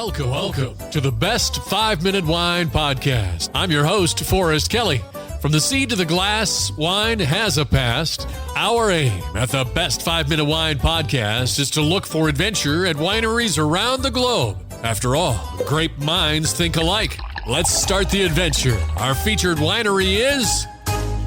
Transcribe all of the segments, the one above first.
Welcome to the Best 5-Minute Wine Podcast. I'm your host, Forrest Kelly. From the seed to the glass, wine has a past. Our aim at the Best 5-Minute Wine Podcast is to look for adventure at wineries around the globe. After all, great minds think alike. Let's start the adventure. Our featured winery is...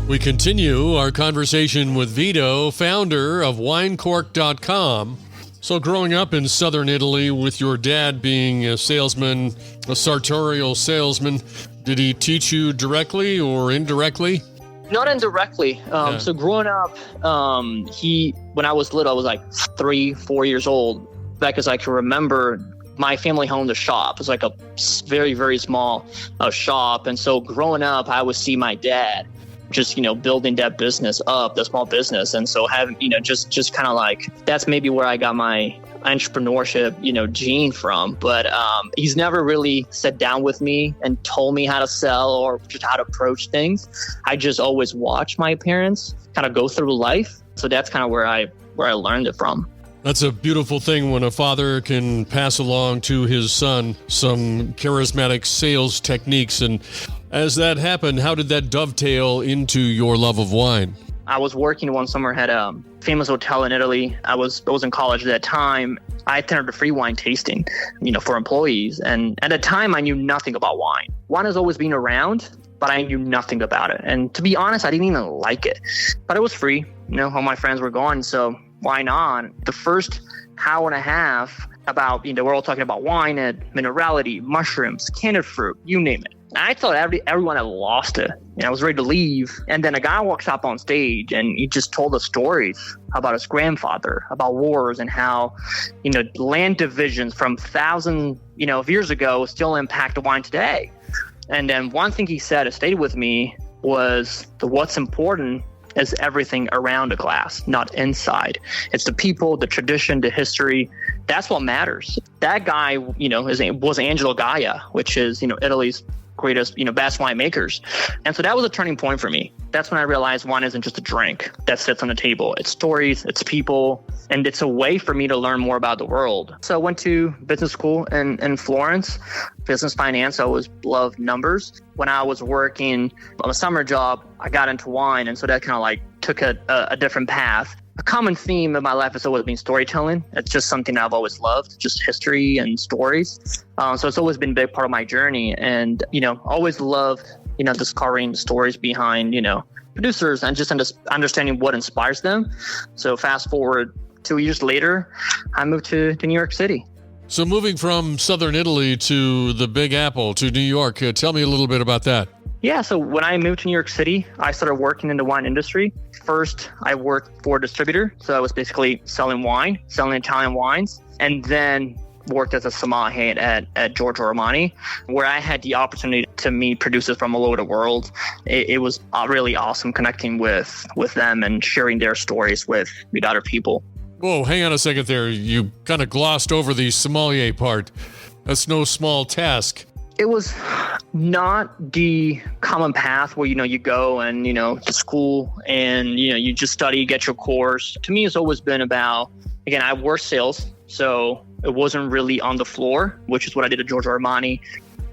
We continue our conversation with Vito, founder of winecork.com. So growing up in southern Italy with your dad being a salesman, a sartorial salesman, did he teach you directly or indirectly? Not indirectly. So growing up, when I was little, I was like 3-4 years old. Back as I can remember, my family owned a shop. It was like a very, very small shop. And so growing up, I would see my dad just, building that business up, the small business. And so having, just kind of like, that's maybe where I got my entrepreneurship, gene from. But he's never really sat down with me and told me how to sell or just how to approach things. I just always watched my parents kind of go through life. So that's kind of where I learned it from. That's a beautiful thing when a father can pass along to his son some charismatic sales techniques. And as that happened, how did that dovetail into your love of wine? I was working one summer at a famous hotel in Italy. I was in college at that time. I attended a free wine tasting, for employees. And at the time, I knew nothing about wine. Wine has always been around, but I knew nothing about it. And to be honest, I didn't even like it. But it was free. All my friends were gone, so why not? The first hour and a half about, we're all talking about wine and minerality, mushrooms, candied fruit, you name it. I thought everyone had lost it. I was ready to leave. And then a guy walks up on stage and he just told us stories about his grandfather, about wars and how, land divisions from thousands, of years ago still impact wine today. And then one thing he said that stayed with me was what's important is everything around a glass, not inside. It's the people, the tradition, the history. That's what matters. That guy, was Angelo Gaia, which is, Italy's greatest, best winemakers. And so that was a turning point for me. That's when I realized wine isn't just a drink that sits on the table. It's stories, it's people, and it's a way for me to learn more about the world. So I went to business school in Florence, business finance. I always loved numbers. When I was working on a summer job, I got into wine. And so that kind of like took a different path. A common theme in my life has always been storytelling. It's just something I've always loved, just history and stories. So it's always been a big part of my journey. And, always loved, discovering stories behind, producers and just understanding what inspires them. So fast forward 2 years later, I moved to New York City. So moving from southern Italy to the Big Apple, to New York, tell me a little bit about that. Yeah, so when I moved to New York City, I started working in the wine industry. First, I worked for a distributor. So I was basically selling Italian wines, and then worked as a sommelier at Giorgio Armani, where I had the opportunity to meet producers from all over the world. It was really awesome connecting with them and sharing their stories with other people. Whoa, hang on a second there. You kind of glossed over the sommelier part. That's no small task. It was not the common path where, you go and, to school and, you just study, get your course. To me, it's always been about, again, I worked sales, so it wasn't really on the floor, which is what I did at Giorgio Armani.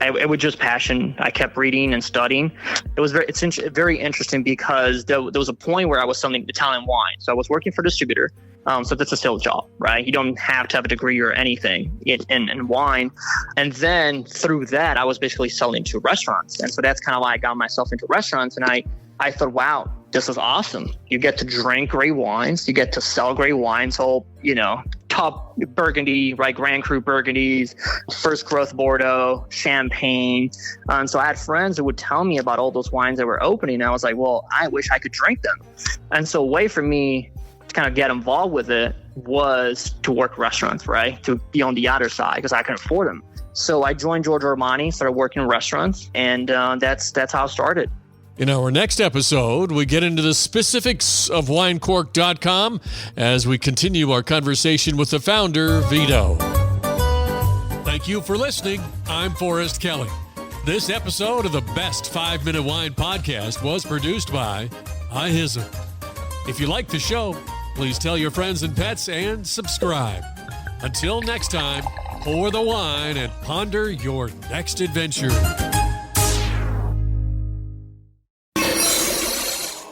It was just passion. I kept reading and studying. It's very interesting because there was a point where I was selling Italian wine. So I was working for a distributor. So that's a sales job, right? You don't have to have a degree or anything in wine. And then through that, I was basically selling to restaurants. And so that's kind of why I got myself into restaurants. And I thought, wow, this is awesome. You get to drink great wines. You get to sell great wines. So, top Burgundy, right? Grand Cru Burgundies, First Growth Bordeaux, Champagne. And so I had friends who would tell me about all those wines that were opening. And I was like, well, I wish I could drink them. And so a way for me to kind of get involved with it was to work restaurants, right? To be on the other side because I couldn't afford them. So I joined Giorgio Armani, started working in restaurants, and that's how it started. In our next episode, we get into the specifics of winecork.com as we continue our conversation with the founder, Vito. Thank you for listening. I'm Forrest Kelly. This episode of the Best 5-Minute Wine Podcast was produced by iHizzle. If you like the show, please tell your friends and pets and subscribe. Until next time, pour the wine, and ponder your next adventure.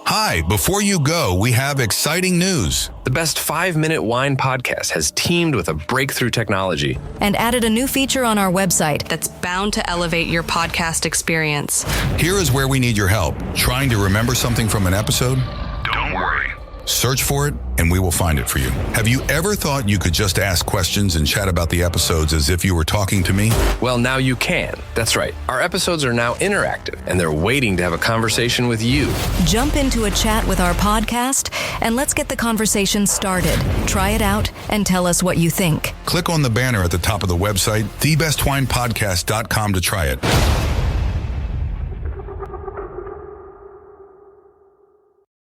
Hi, before you go, we have exciting news. The Best 5-Minute Wine Podcast has teamed with a breakthrough technology and added a new feature on our website that's bound to elevate your podcast experience. Here is where we need your help. Trying to remember something from an episode? Don't worry. Search for it, and we will find it for you. Have you ever thought you could just ask questions and chat about the episodes as if you were talking to me? Well, now you can. That's right. Our episodes are now interactive, and they're waiting to have a conversation with you. Jump into a chat with our podcast, and let's get the conversation started. Try it out, and tell us what you think. Click on the banner at the top of the website, thebestwinepodcast.com, to try it.